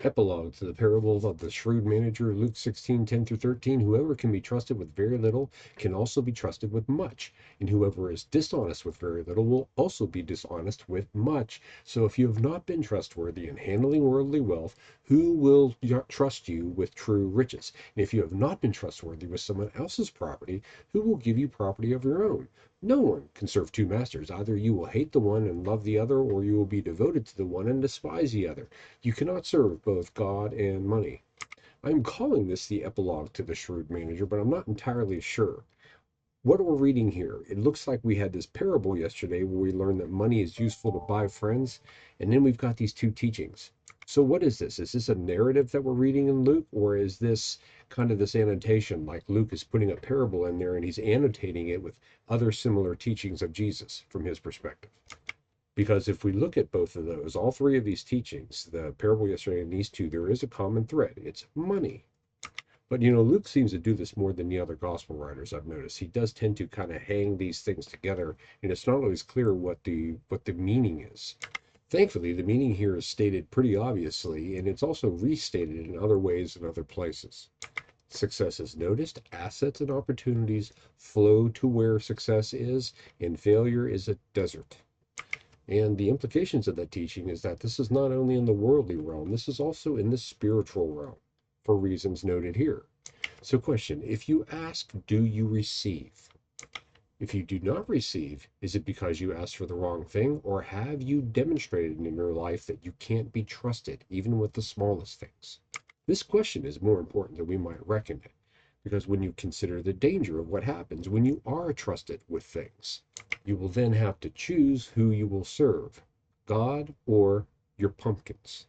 Epilogue to the parable of the shrewd manager, Luke 16:10-13. Whoever can be trusted with very little can also be trusted with much, and whoever is dishonest with very little will also be dishonest with much. So if you have not been trustworthy in handling worldly wealth, who will trust you with true riches? And if you have not been trustworthy with someone else's property, who will give you property of your own? No one can serve two masters. Either you will hate the one and love the other, or you will be devoted to the one and despise the other. You cannot serve both God and money. I'm calling this the epilogue to the shrewd manager, but I'm not entirely sure. What we're reading here, it looks like we had this parable yesterday where we learned that money is useful to buy friends, and then we've got these two teachings. So what is this? Is this a narrative that we're reading in Luke, or is this kind of this annotation, like Luke is putting a parable in there and he's annotating it with other similar teachings of Jesus from his perspective? Because if we look at both of those, all three of these teachings, the parable yesterday and these two, there is a common thread. It's money. But Luke seems to do this more than the other gospel writers I've noticed. He does tend to kind of hang these things together, and it's not always clear what the meaning is. Thankfully, the meaning here is stated pretty obviously, and it's also restated in other ways in other places. Success is noticed, assets and opportunities flow to where success is, and failure is a desert. And the implications of that teaching is that this is not only in the worldly realm, this is also in the spiritual realm, for reasons noted here. So, question: if you ask, do you receive? If you do not receive, is it because you asked for the wrong thing, or have you demonstrated in your life that you can't be trusted, even with the smallest things? This question is more important than we might reckon it, because when you consider the danger of what happens when you are trusted with things, you will then have to choose who you will serve, God or your pumpkins.